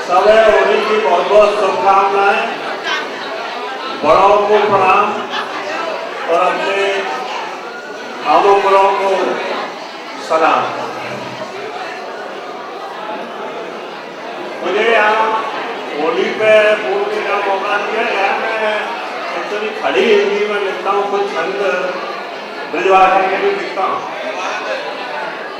सब है होली की बहुत बहुत शुभकामनाएं, बड़ों को प्रणाम और अपने आमों को सलाम। मुझे यहाँ होली पे बोलने का मौका दिया गया। मैं एक्चुअली खड़ी हिंदी में लिखता हूँ, कुछ छंद ब्रजभाषा के भी लिखता हूँ।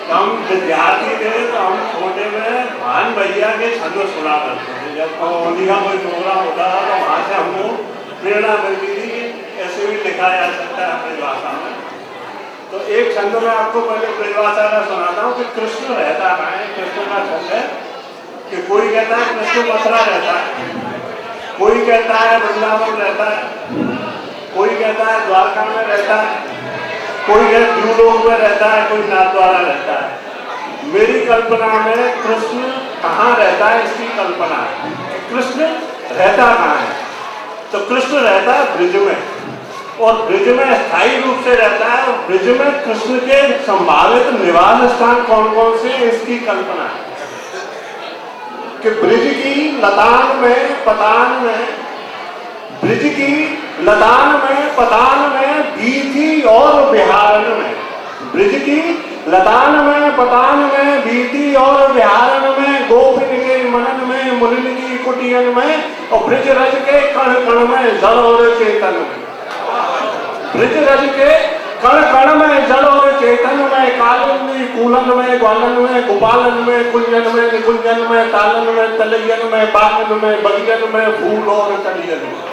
हम विद्यार्थी थे तो हम छोटे में भान भैया के छंद सुना करते थे। जब होली का कोई प्रोग्राम होता था तो वहाँ से हमको प्रेरणा मिलती थी कि ऐसे भी लिखा जा सकता है ब्रजभाषा में। तो एक छंद में आपको पहले ब्रजभाषा का सुनाता हूँ कि कृष्ण रहता है। कृष्ण का छंद है कि कोई कहता है कृष्ण मथुरा रहता है, कोई कहता है वृंदावन रहता है, कोई कहता है द्वारका में रहता है, कोई द्यूलोक में रहता है, कोई नाथद्वारा रहता है। मेरी कल्पना में कृष्ण कहाँ रहता है इसकी कल्पना है। कृष्ण रहता कहाँ है? तो कृष्ण रहता है ब्रिज में, और ब्रिज में स्थायी रूप से रहता है। और ब्रिज में कृष्ण के संभावित निवास स्थान कौन कौन से इसकी कल्पना है कि ब्रिज की लतान में पतान में, ब्रिज की लतान में पतान में, बीथी और बिहारन में, ब्रिज की लतान में पतान में, बीथी और बिहारन में, गोपिन के मनन में, मुनिन की कुटियन में, और ब्रिज रज के कण कण में, जड़ और चेतन में। ब्रिज रज के कण कण में, जड़ और चेतन में, कालन में, कूलन में, ग्वालन में, गोपालन में, कुंजन में, निकुंजन में, तालन में, तलयन में, बागन में, बगियन में, फूल और कलियन में,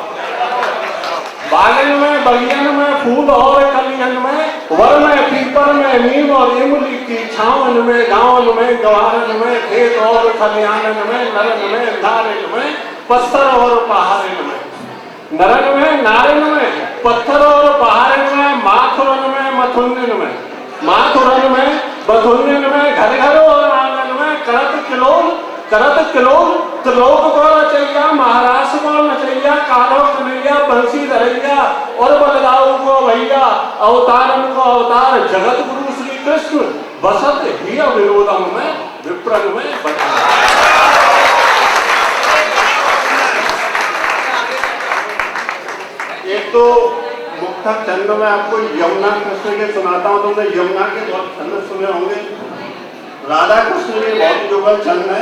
बागन में, बगियन में, फूल और कलियन में, वर में, पीपर में, नीम और इमली की छावन में, गाँवन में, गवारन में, खेत और खलियानन में, नरन में, नारिन में, पत्थर और पहाड़न में, नरन में, नारिन में, पत्थर और पहाड़न में, माथुरन में, मथुन्यन में, माथुरन में, बथुन्यन में, घर घर और आंगन में, करत किलोल त्रिलोक को नचैया, महाराष्ट्र को नचैया, कालो कन्हैया, बंसी धरैया और बलदाऊ को भैया, अवतारन को अवतार, जगत गुरु श्री कृष्ण बसत ही विरोधम में, विप्रन में बता। एक तो मुक्तक छंद में आपको यमुना कृष्ण के सुनाता हूँ। तुमने यमुना के बहुत छंद सुने होंगे। राधा कृष्ण के बहुत युगल छंद है,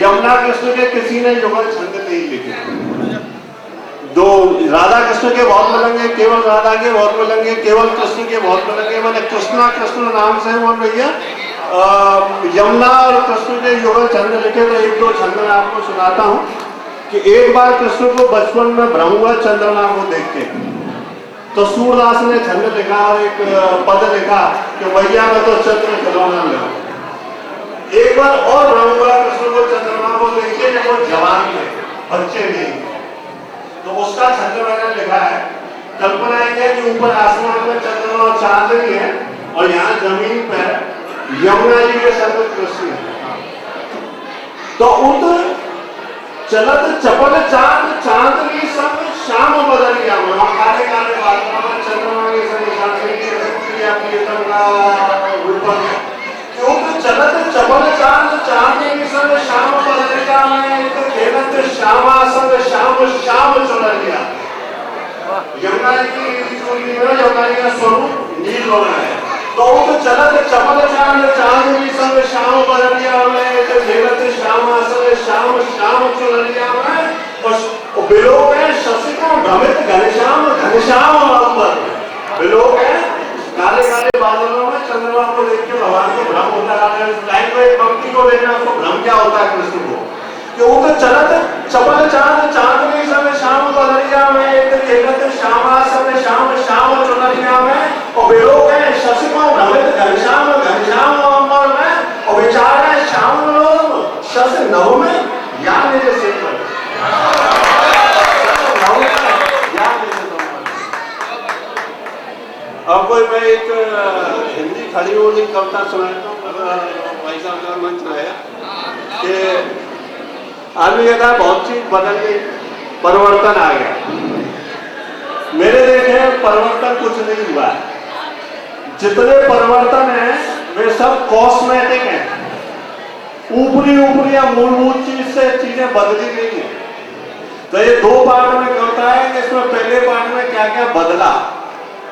यमुना कृष्ण के किसी ने युगल छंद नहीं लिखे। जो राधा कृष्ण के बहुत मिलेंगे, केवल राधा के बहुत मिलेंगे, केवल कृष्ण के बहुत मिलेंगे। मैंने कृष्णा कृष्ण नाम से बोल भैया यमुना और कृष्ण के युगल छंद लिखे। तो एक दो छंद मैं आपको सुनाता हूँ कि एक बार कृष्ण को बचपन में भ्रम हुआ चंद्रमा को देख के, तो सूरदास ने छंद लिखा, एक पद लिखा कि भैया मैं तो चंद्र खिलौना ले। एक बार और भ्रम हुआ कृष्ण को चंद्रमा को देख के, जब वो जवान थे, बच्चे नहीं, तो उसका छंद मैंने लिखा है। कल्पना है कि ऊपर आसमान में चंद्रमा और चांदनी है और यहाँ जमीन पर यमुना जी के संग कृष्ण है। तो उत चलत चपल चांद चांदनी संग शाम बदलिया में, काले काले बादलों में चंद्रमा के संग चांदनी की रंगिया प्रीतम का रूपक है। क्योंकि चलत चपल चांद चांदनी संग शाम बदलिया में, खेलत श्यामा संग श्याम श्याम चुनरिया। यमुना जी यमुना जी का स्वरूप नील होना है। तो चलत चपल चांद चांदनी संग श्याम बदलिया में, खेलत श्यामा संग श्याम श्याम चुनरिया में, और बिलोक है शशि को भ्रमित घनश्याम घनश्याम अंबर में। बिलोक है काले काले बादलों में चंद्रमा को देख के भगवान को भ्रम होता है। लाइन में एक पंक्ति को देखना, उसको भ्रम क्या होता है कृष्ण को, कि वो तो चलत चपल चांद चांदनी संग श्याम बदलिया में, खेलत श्यामा संग श्याम श्याम चुनरिया में, और बिलोक है शशि को भ्रमित घनश्याम घनश्याम अंबर में, और विचार है श्याम लोग शशि नव में या मेरे सिर पर। अब कोई मैं एक हिंदी खड़ी होली कविता सुनाता हूँ, भाई साहब का मंच है कि आदमी कहता है बहुत चीज बदल गई, परिवर्तन आ गया। मेरे देखे परिवर्तन कुछ नहीं हुआ है। जितने परिवर्तन हैं वे सब कॉस्मेटिक हैं, ऊपरी ऊपरी या मूलभूत चीज से से चीजें बदली नहीं है। तो ये दो पार्ट में होता है कि इसमें पहले पार्ट में क्या क्या बदला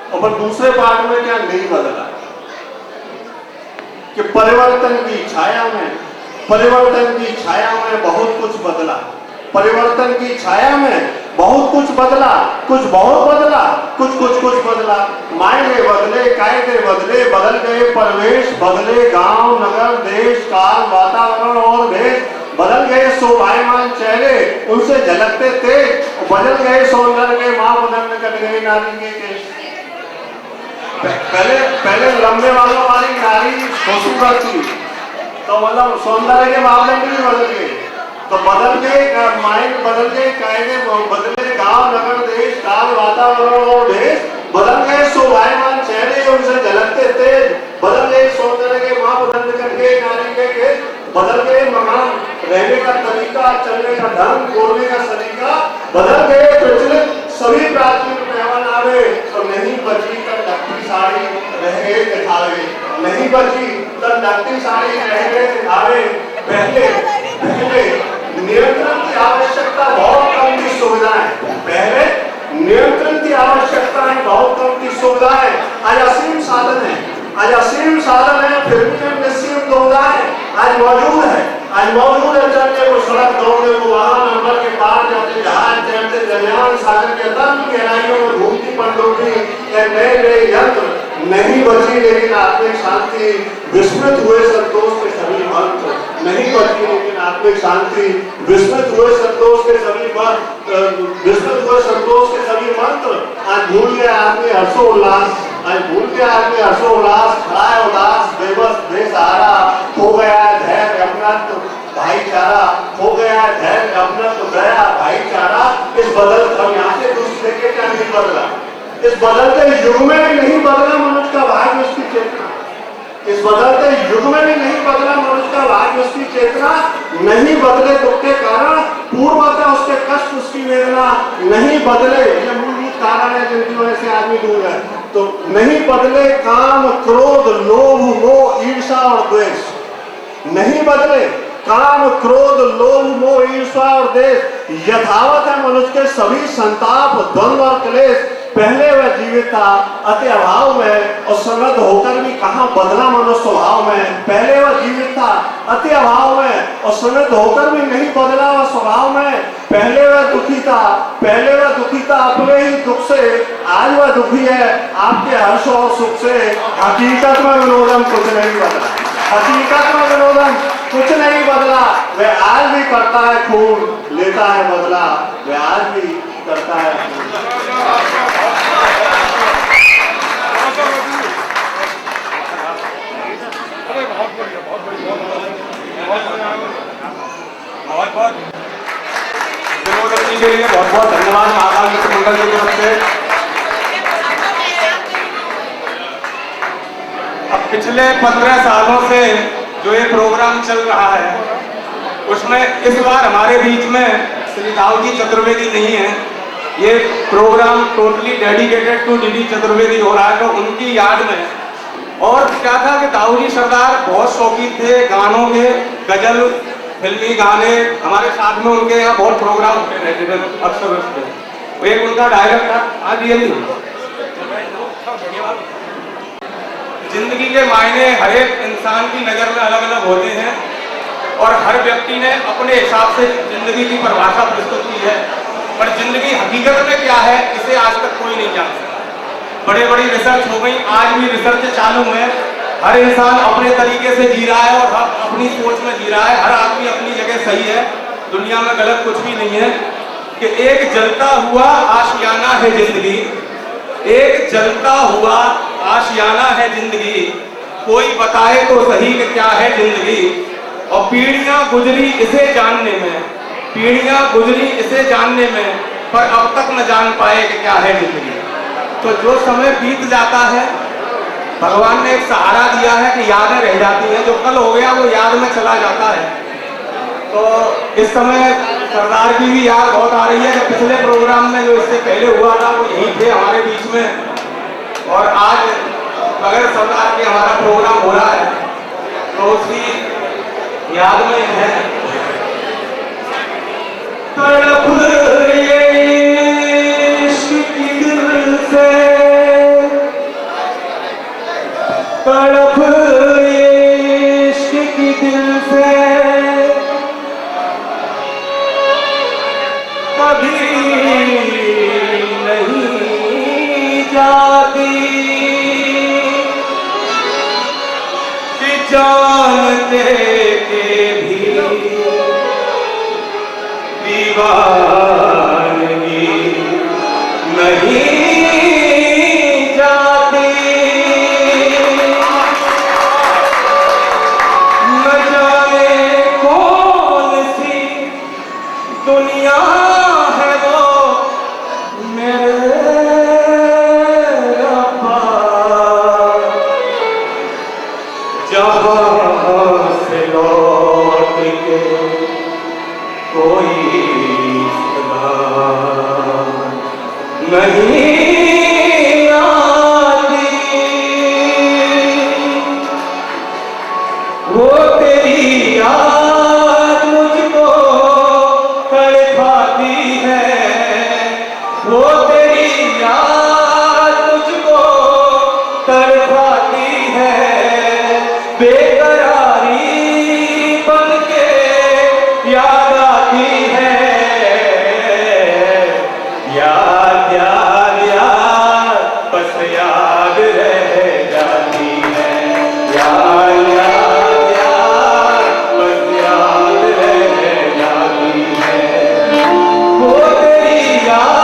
और फिर दूसरे पार्ट में क्या नहीं बदला। कि परिवर्तन की छाया में बहुत कुछ बदला, परिवर्तन की छाया में बहुत कुछ बदला, कुछ बहुत बदला, कुछ बदला। मायने बदले, कायदे बदले, बदल गए परिवेश, बदले गांव नगर देश काल वातावरण और भेष, बदल गए शोभायमान चेहरे उनसे झलकते तेज, बदल गए सौंदर्य के मापदंड, कट गए नारी के केश। पहले लंबे बालों वाली नारी खूबसूरत थी, तो मतलब सौंदर्य के मापदंड भी बदल गए। तो बदल गए माइंड, बदल गए कायदे, बदले गांव नगर देश काल वातावरण और भेष, बदल गए शोभायमान चेहरे उनसे झलकते तेज, बदल गए सौंदर्य के मापदंड, कट गए नारी के केश, बदल गए मकान, रहने का तरीका, चलने का ढंग, बोलने का सलीका, बदल गए प्रचलित सभी प्राचीन पहनावे, और नहीं बची तक साड़ी रह गए दिखावे, नहीं बची तक साड़ी रह गए दिखावे। पहले नियंत्रण की आवश्यकता बहुत कम थी सुविधाएं, पहले नियंत्रण की आवश्यकताएं बहुत कम थी सुविधाएं, आज असीम साधन है, फिर भी निश्चित दुविधाएं आज मौजूद है, चलने को सड़क, दौड़ने को वाहन, नंबर के पार जाते जहाज, तैरते दरियान, सागर के तंग गहराइयों में घूमती पनडुब्बी, नए यंत्र, नहीं बची लेकिन आत्मिक शांति, विस्मृत हुए संतोष के सभी मंत्र, नहीं बची लेकिन आत्मिक शांति, विस्मृत हुए संतोष के सभी मंत्र। आज भूल गया आदमी हर्षोल्लास, खड़ा है उदास, बेबस बेसहारा, हो गया धैर्य अपनत्व भाईचारा, दया भाईचारा। इस बदल हम यहाँ से दूसरे के क्या नहीं बदला, इस बदलते युग में भी नहीं बदला मनुष्य का भाग्य, उसकी चेतना, इस बदलते युग में भी नहीं बदला मनुष्य का भाग्य, उसकी चेतना, नहीं बदले दुख के कारण, पूर्वतः उसके कष्ट, उसकी वेदना, नहीं बदले, ये मूलभूत कारण है जिनकी वजह से आदमी दूर है। तो नहीं बदले काम क्रोध लोभ मोह ईर्षा और द्वेष, नहीं बदले काम क्रोध लोभ मोह ईर्षा और द्वेष, यथावत है मनुष्य के सभी संताप द्वंद्व और क्लेश। पहले वह जीवित था अति अभाव में, और समृद्ध होकर भी कहां बदला मनुष्य स्वभाव में। पहले वह जीवित था अति अभाव में, और समृद्ध होकर भी नहीं बदला वह स्वभाव में। पहले वह दुखी था अपने ही दुख से, आज वह दुखी है आपके हर्ष और सुख से। हकीकत में विनोदन कुछ नहीं बदला, वह आज भी करता है खून, लेता है बदला, वह आज भी करता है खून। बहुत विनोद जी के लिए बहुत धन्यवाद महाकाल मित्र मंगल की तरफ से। अब पिछले 15 सालों से जो ये प्रोग्राम चल रहा है उसमें इस बार हमारे बीच में श्री दाऊजी चतुर्वेदी नहीं है। ये programme totally dedicated to DD Chaturvedi हो रहा है, तो उनकी याद में। और क्या था कि दाऊजी सरदार बहुत शौकीन थे गानों के, गजल फिल्मी गाने, हमारे साथ में उनके यहाँ बहुत प्रोग्राम होते रहते थे अक्सर उसमें। एक उनका डायलॉग था, आज ये जिंदगी के मायने हर एक इंसान की नज़र में अलग अलग होते हैं, और हर व्यक्ति ने अपने हिसाब से जिंदगी की परिभाषा प्रस्तुत की है, पर जिंदगी हकीकत में क्या है इसे आज तक कोई नहीं जान सका। बड़ी रिसर्च हो गई, आज भी रिसर्च चालू है। हर इंसान अपने तरीके से जी रहा है और अपनी सोच में जी रहा है। हर आदमी अपनी जगह सही है, दुनिया में गलत कुछ भी नहीं है। कि एक जलता हुआ आशियाना है जिंदगी, एक जलता हुआ आशियाना है जिंदगी, कोई बताए तो सही कि क्या है जिंदगी। और पीढ़ियां गुजरी इसे जानने में, पर अब तक न जान पाए कि क्या है जिंदगी। तो जो समय बीत जाता है, भगवान ने एक सहारा दिया है कि यादें रह जाती हैं, जो कल हो गया वो याद में चला जाता है। तो इस समय सरदार की भी याद बहुत आ रही है कि पिछले प्रोग्राम में जो इससे पहले हुआ था वो यहीं थे हमारे बीच में, और आज अगर सरदार के हमारा प्रोग्राम हो रहा है तो उसकी याद में है। दीवानगी नहीं जाती, न जाने कौन सी दुनिया है वो मेरे रब्बा, जहाँ से लौट के कोई सलाम नहीं आती। वो तेरी याद मुझको तड़पाती है, वो तेरी याद मुझको तड़पाती है, बेकरारी बन के याद आती है, याद याद याद बस याद रह जाती है, याद याद याद बस याद रह जाती है। वो तेरी याद,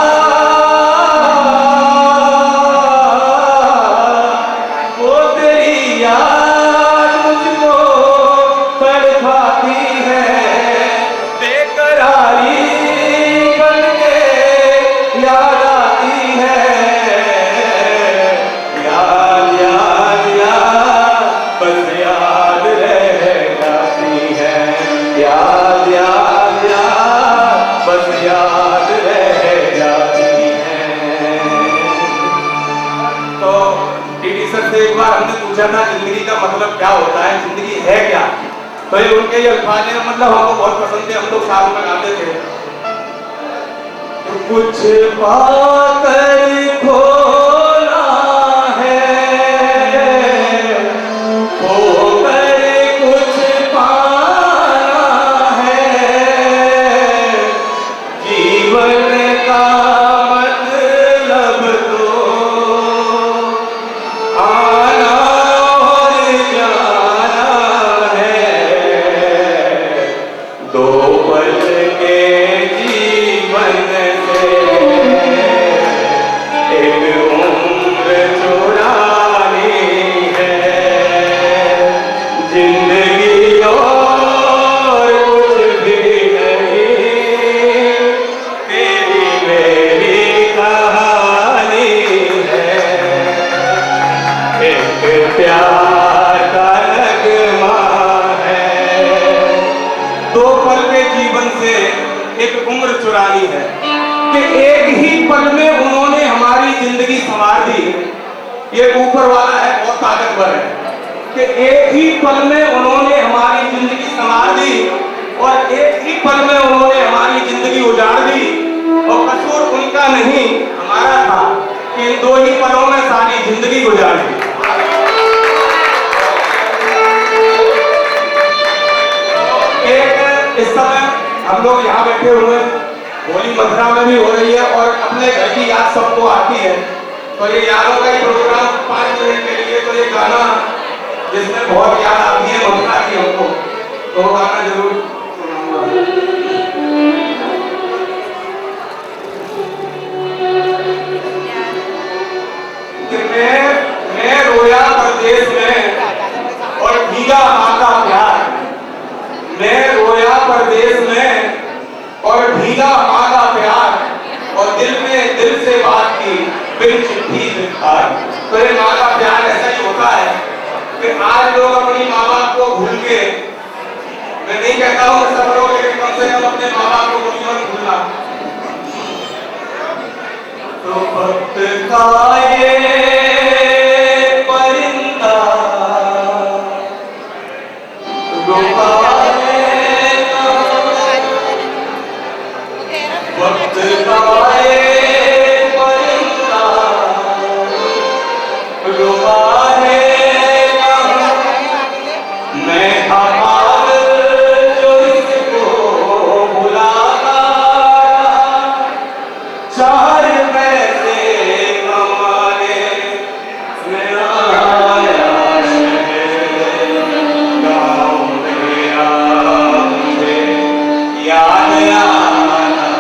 वो तेरी याद मुझको तड़पाती है, बेकरारी बन के याद आती है, याद याद याद बस याद रह जाती है, याद याद याद बस याद रह जाती है। तो टीडी सर से एक बार हमने पूछा था जिंदगी का मतलब क्या होता है, जिंदगी है क्या, तो ये उनके ये अल्फाज हैं, मतलब हमको बहुत पसंद थे, हम लोग साथ में गाते थे। कुछ पाकर खोना है, खोकर कुछ पाना है, जीवन का मतलब तो आना और जाना है, दो पल के जीवन से एक उम्र चुरानी है, जिंदगी और कुछ भी नहीं, तेरी मेरी कहानी है, एक प्यार का नगमा है, दो पल के जीवन से एक उम्र चुरानी है, कि एक ही पल में उन्होंने हमारी जिंदगी संवार दी। ये ऊपर वाला है बहुत ताकतवर है, कि एक ही पल में उन्होंने हमारी जिंदगी संवार दी, और एक ही पल में उन्होंने हमारी जिंदगी उजाड़ दी, और कसूर उनका नहीं हमारा था कि इन दो ही पलों में सारी जिंदगी गुजार दी। एक इस समय हम लोग यहाँ बैठे हुए, होली मथुरा में भी हो रही है, और अपने घर की याद सबको आती है, तो ये यादों का ही प्रोग्राम 5 मिनट के लिए, तो ये गाना जिसमें बहुत याद आती है मथुरा की हमको, तो वो गाना जरूर सुनाऊंगा। कि मैं रोया परदेश में और भीगा माँ का प्यार, मैं रोया परदेश में और भीगा माँ का प्यार, और दिल में दिल से बात की बिन चिट्ठी लिखार। तो ये माँ का प्यार ऐसा ही होता है कि आज लोग अपनी माँ बाप को भूल के, मैं नहीं कहता हूँ सब लोग, लेकिन कम से कम अपने माँ बाप को मत भूलना। तो वक्त का ये परिंदा वक्त का ये परिंदा रुबा है, मैं आवाज जो इसको बुलाता, 4 पैसे कमाने में आया शहर, गाँव में आके याद आना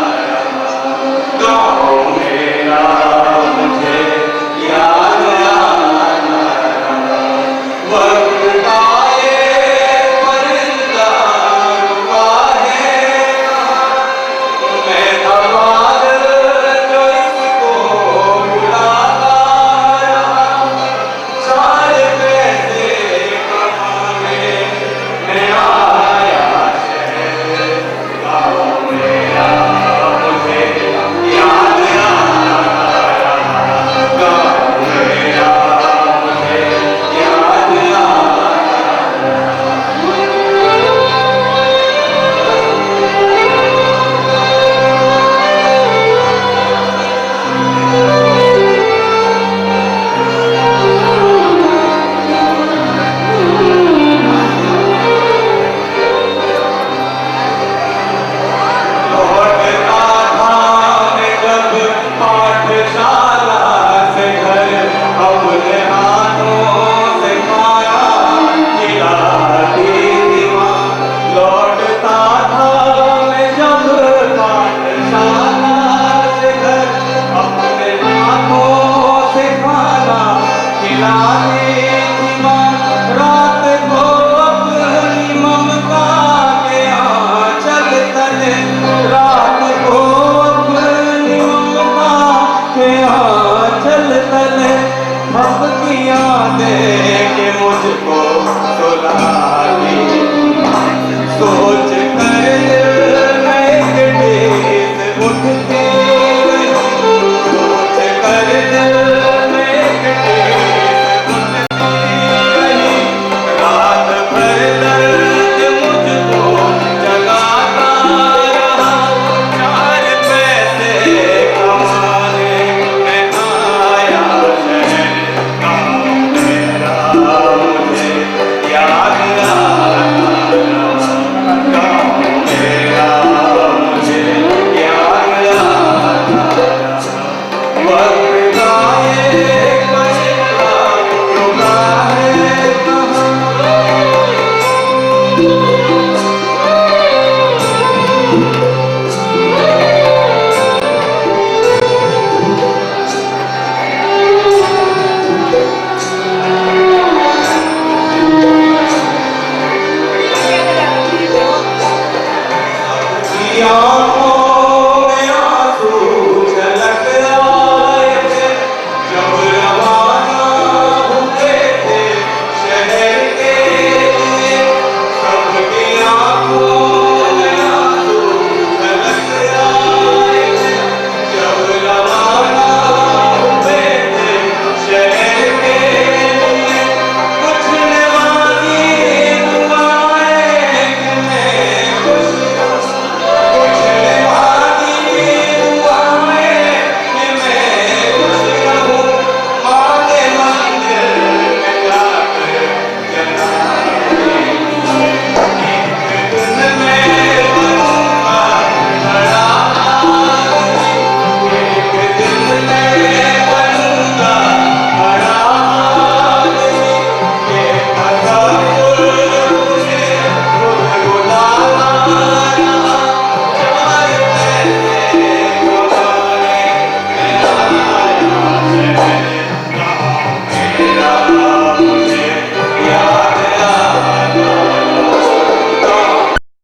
ज्ञान